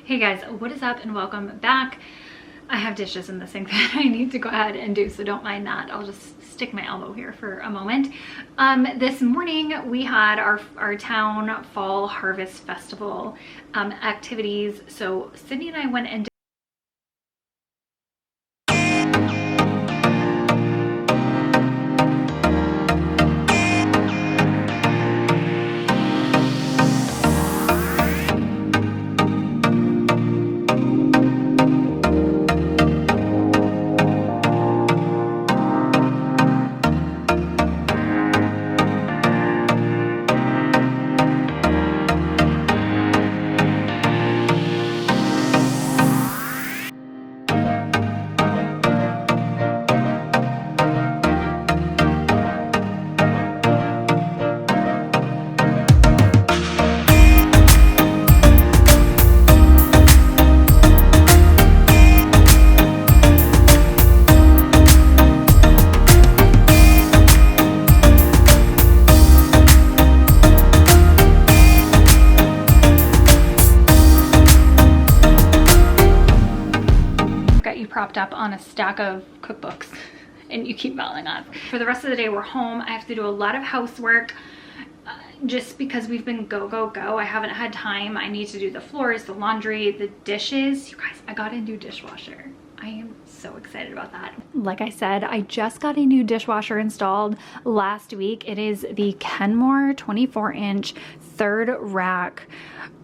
Hey guys, what is up and welcome back. I have dishes in the sink that I need to go ahead and do, so don't mind that. I'll just stick my elbow here for a moment. This morning we had our town fall harvest festival activities. So Sydney and I went and propped up on a stack of cookbooks and you keep falling off. For the rest of the day we're home. I have to do a lot of housework just because we've been go. I haven't had time. I need to do the floors, the laundry, the dishes. You guys, I got a new dishwasher. I am so excited about that. Like I said, I just got a new dishwasher installed last week. It is the Kenmore 24-inch third rack.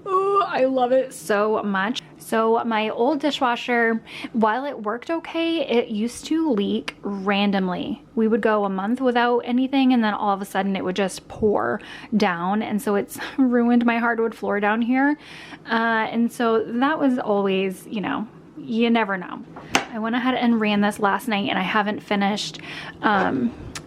Oh, I love it so much. So my old dishwasher, while it worked okay, it used to leak randomly. We would go a month without anything and then all of a sudden it would just pour down. And so it's ruined my hardwood floor down here. And so that was always, you know, you never know. I went ahead and ran this last night and I haven't finished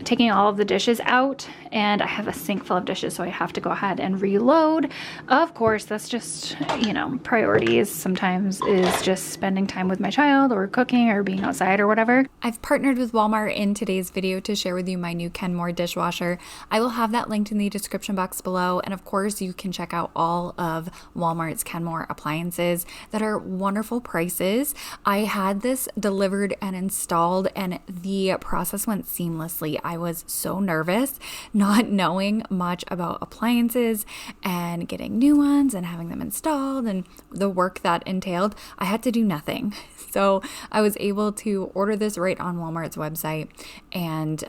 taking all of the dishes out, and I have a sink full of dishes, so I have to go ahead and reload. Of course, that's just, you know, priorities sometimes is just spending time with my child or cooking or being outside or whatever. I've partnered with Walmart in today's video to share with you my new Kenmore dishwasher. I will have that linked in the description box below, and of course you can check out all of Walmart's Kenmore appliances that are wonderful prices. I had this delivered and installed and the process went seamlessly. I was so nervous not knowing much about appliances and getting new ones and having them installed and the work that entailed. I had to do nothing. So I was able to order this right on Walmart's website and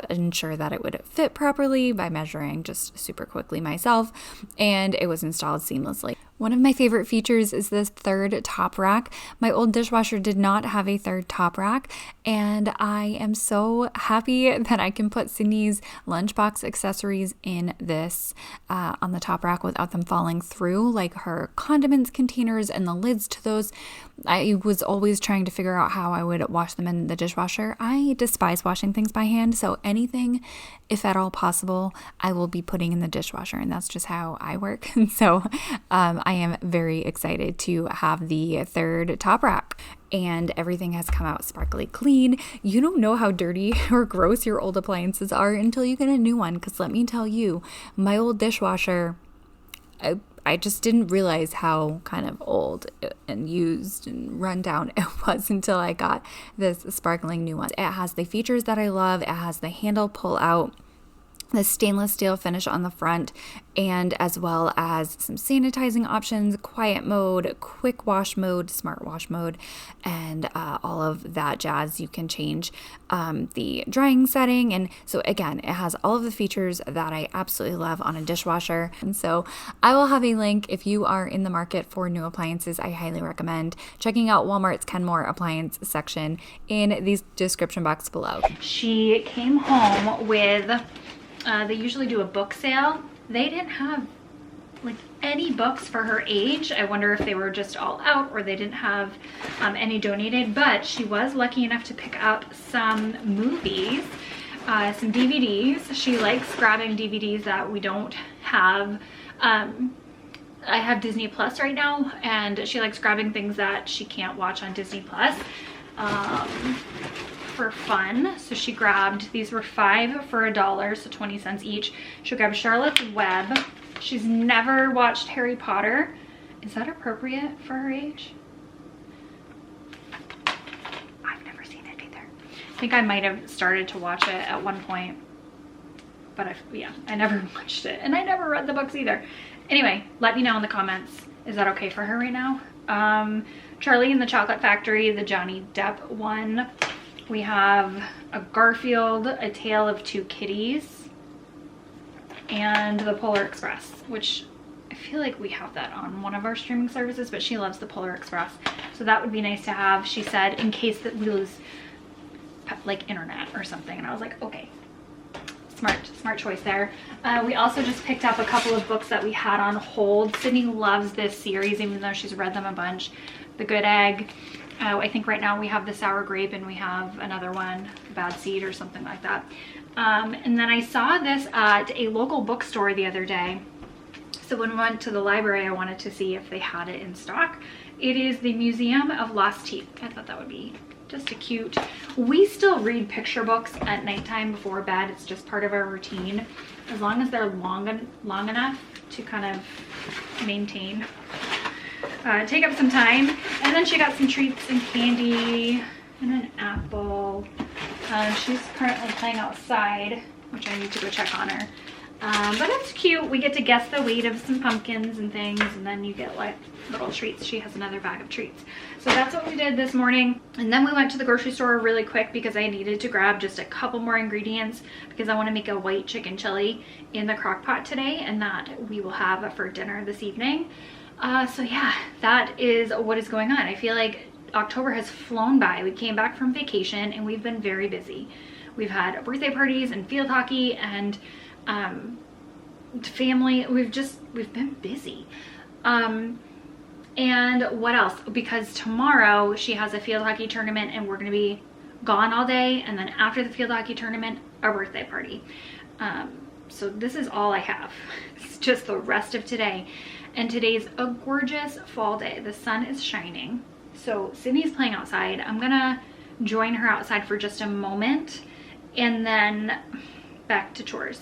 ensure that it would fit properly by measuring just super quickly myself, and it was installed seamlessly. One of my favorite features is this third top rack. My old dishwasher did not have a third top rack, and I am so happy that I can put Sydney's lunchbox accessories in this on the top rack without them falling through, like her condiments containers and the lids to those. I was always trying to figure out how I would wash them in the dishwasher. I despise washing things by hand, so anything, if at all possible, I will be putting in the dishwasher, and that's just how I work. And so I am very excited to have the third top rack, and everything has come out sparkly clean. You don't know how dirty or gross your old appliances are until you get a new one, because let me tell you, my old dishwasher, I just didn't realize how kind of old and used and run down it was until I got this sparkling new one. It has the features that I love. It has the handle pull out, the stainless steel finish on the front, and as well as some sanitizing options, quiet mode, quick wash mode, smart wash mode, and all of that jazz. You can change the drying setting, and so again, it has all of the features that I absolutely love on a dishwasher. And so I will have a link if you are in the market for new appliances. I highly recommend checking out Walmart's Kenmore appliance section in the description box below. She came home with they usually do a book sale. They didn't have like any books for her age. I wonder if they were just all out or they didn't have any donated, but she was lucky enough to pick up some movies, some DVDs. She likes grabbing DVDs that we don't have. I have Disney Plus right now, and she likes grabbing things that she can't watch on Disney Plus. For fun. So she grabbed, these were $5 for $1, so 20 cents each. She grabbed Charlotte's Web. She's never watched Harry Potter, Is that appropriate for her age? I've never seen it either. I think I might have started to watch it at one point, but I never watched it, and I never read the books either. Anyway, let me know in the comments. Is that okay for her right now? Charlie and the Chocolate Factory, the Johnny Depp one. We have a Garfield, A Tale of Two Kitties, and the Polar Express, which I feel like we have that on one of our streaming services, but she loves the Polar Express. So that would be nice to have, she said, in case that we lose like internet or something. And I was like, okay, smart choice there. We also just picked up a couple of books that we had on hold. Sydney loves this series, even though she's read them a bunch. The Good Egg. I think right now we have the Sour Grape, and we have another one, Bad Seed or something like that. And then I saw this at a local bookstore the other day. So when we went to the library, I wanted to see if they had it in stock. It is the Museum of Lost Teeth. I thought that would be just a cute. We still read picture books at nighttime before bed. It's just part of our routine, as long as they're long enough to kind of maintain. Take up some time. And then she got some treats and candy and an apple. She's currently playing outside, which I need to go check on her. But it's cute. We get to guess the weight of some pumpkins and things, and then you get like little treats. She has another bag of treats. So that's what we did this morning. And then we went to the grocery store really quick because I needed to grab just a couple more ingredients, because I want to make a white chicken chili in the crock pot today, and that we will have for dinner this evening. So yeah, that is what is going on. I feel like October has flown by. We came back from vacation and we've been very busy. We've had birthday parties and field hockey and family. We've been busy. And what else? Because tomorrow she has a field hockey tournament and we're going to be gone all day, and then after the field hockey tournament, our birthday party. So this is all I have. It's just the rest of today. And today's a gorgeous fall day. The sun is shining. So Sydney's playing outside. I'm gonna join her outside for just a moment and then back to chores.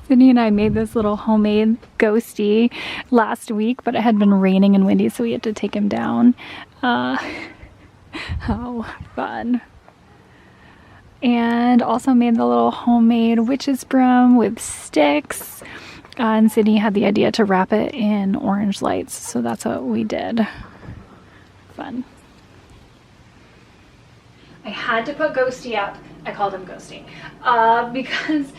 Sydney and I made this little homemade ghosty last week, but it had been raining and windy, so we had to take him down. How fun. And also made the little homemade witch's broom with sticks. And Sydney had the idea to wrap it in orange lights, so that's what we did. Fun. I had to put Ghosty up. I called him Ghosty because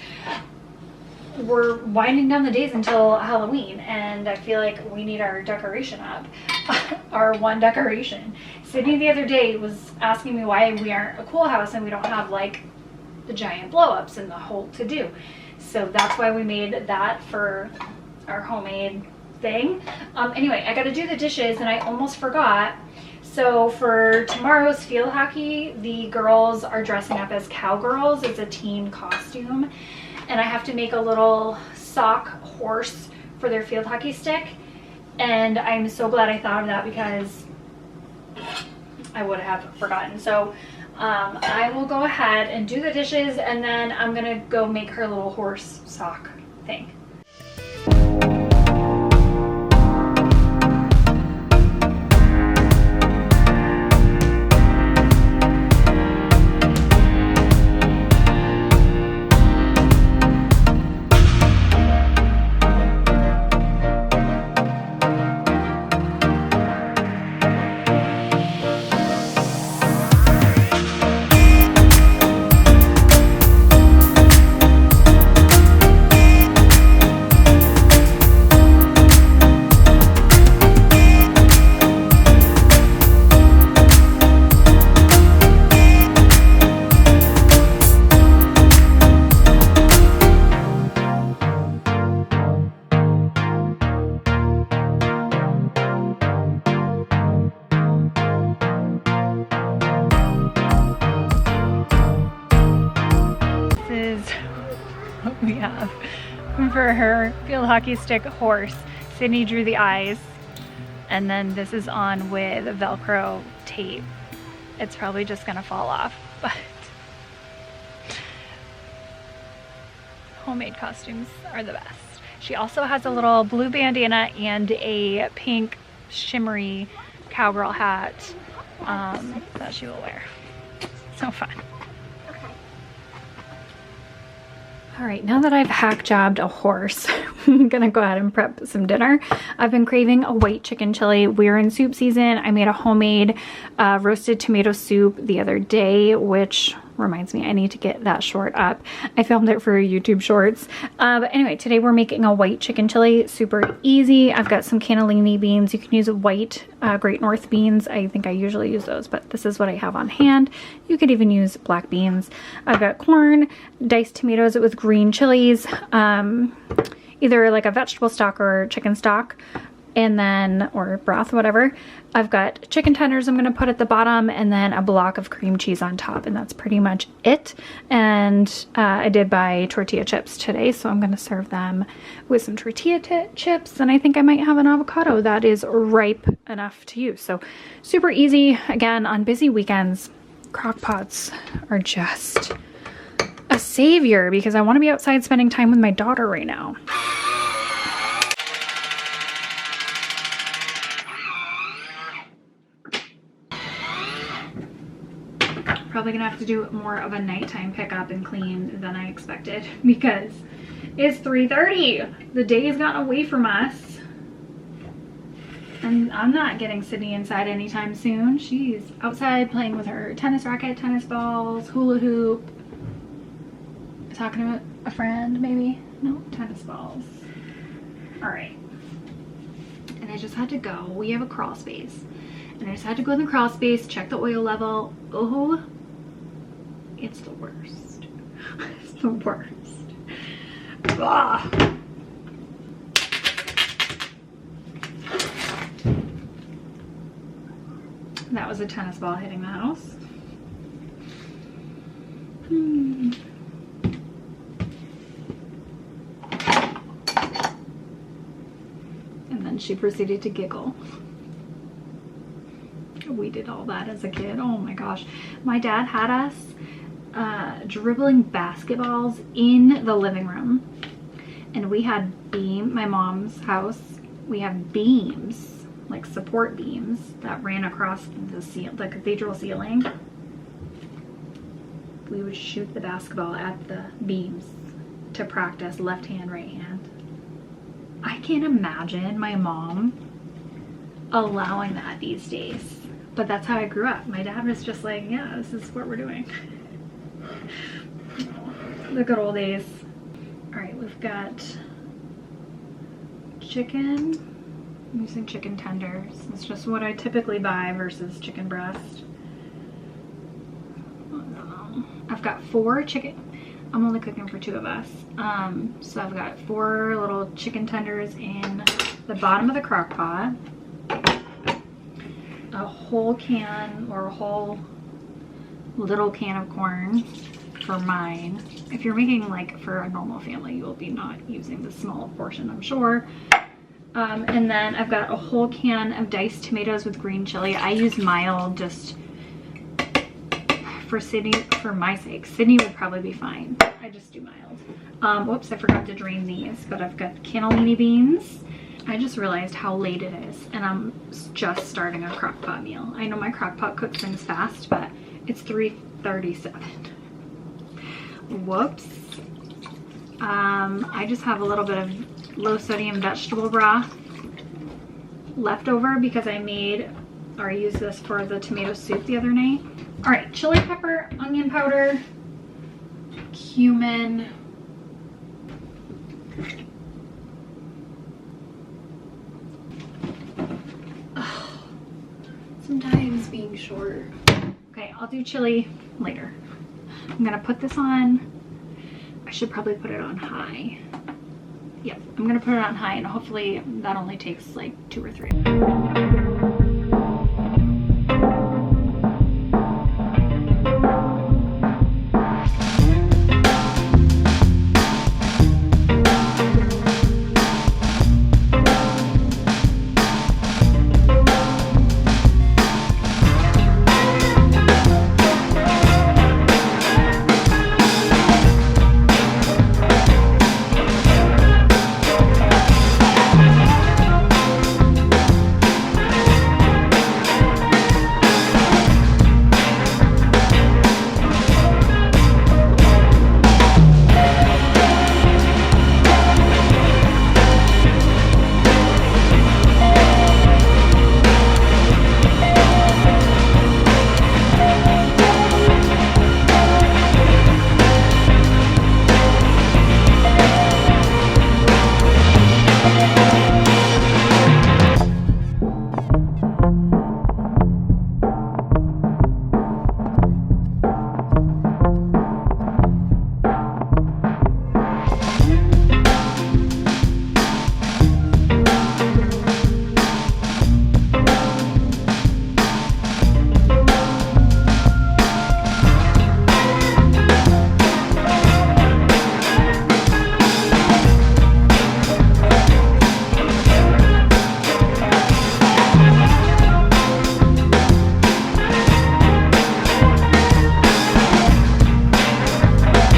we're winding down the days until Halloween, and I feel like we need our decoration up. Our one decoration. Sydney the other day was asking me why we aren't a cool house and we don't have like the giant blow-ups and the whole to-do. So that's why we made that for our homemade thing. Anyway, I gotta do the dishes and I almost forgot. So for tomorrow's field hockey, the girls are dressing up as cowgirls. It's a teen costume. And I have to make a little sock horse for their field hockey stick. And I'm so glad I thought of that because I would have forgotten. So I will go ahead and do the dishes, and then I'm gonna go make her little horse sock thing. have for her field hockey stick horse. Sydney drew the eyes, and then this is on with Velcro tape. It's probably just gonna fall off, but homemade costumes are the best. She also has a little blue bandana and a pink shimmery cowgirl hat that she will wear. So fun. All right, now that I've hack jobbed a horse, I'm gonna go ahead and prep some dinner. I've been craving a white chicken chili. We're in soup season. I made a homemade roasted tomato soup the other day, which reminds me I need to get that short up. I filmed it for YouTube shorts. But anyway, today we're making a white chicken chili. Super easy. I've got some cannellini beans. You can use white Great North beans. I think I usually use those, but this is what I have on hand. You could even use black beans. I've got corn, diced tomatoes with green chilies, either like a vegetable stock or chicken stock, and then, or broth, whatever. I've got chicken tenders I'm gonna put at the bottom, and then a block of cream cheese on top, and that's pretty much it. And I did buy tortilla chips today, so I'm gonna serve them with some tortilla chips, and I think I might have an avocado that is ripe enough to use. So super easy. Again, on busy weekends, crock pots are just a savior because I want to be outside spending time with my daughter right now. Probably gonna have to do more of a nighttime pickup and clean than I expected because it's 3:30. The day has gotten away from us, and I'm not getting Sydney inside anytime soon. She's outside playing with her tennis racket, tennis balls, hula hoop, talking to a friend maybe. No, tennis balls. All right, and I just had to go. We have a crawl space, and I just had to go in the crawl space, check the oil level. Oh, it's the worst. It's the worst. Ah. That was a tennis ball hitting the house. And then she proceeded to giggle. We did all that as a kid. Oh my gosh. My dad had us dribbling basketballs in the living room, and we had my mom's house, we have beams, like support beams that ran across the cathedral ceiling. We would shoot the basketball at the beams to practice left hand, right hand. I can't imagine my mom allowing that these days, but that's how I grew up. My dad was just like, yeah, this is what we're doing. The good old days. All right, we've got chicken. I'm using chicken tenders. It's just what I typically buy versus chicken breast. I've got 4 chicken. I'm only cooking for 2 of us. So I've got 4 little chicken tenders in the bottom of the crock pot. A whole can or a whole little can of corn for mine. If you're making like for a normal family, you will be not using the small portion, I'm sure. And then I've got a whole can of diced tomatoes with green chili. I use mild just for Sydney, for my sake. Sydney would probably be fine. I just do mild. Whoops, I forgot to drain these, but I've got cannellini beans. I just realized how late it is, and I'm just starting a crock pot meal. I know my crock pot cooks things fast, but it's 3:37. Whoops. I just have a little bit of low sodium vegetable broth left over because I made, or I used this for the tomato soup the other night. All right, chili pepper, onion powder, cumin, sometimes being short. Okay, I'll do chili later. I'm gonna put this on. I should probably put it on high. Yep, I'm gonna put it on high, and hopefully that only takes like 2 or 3.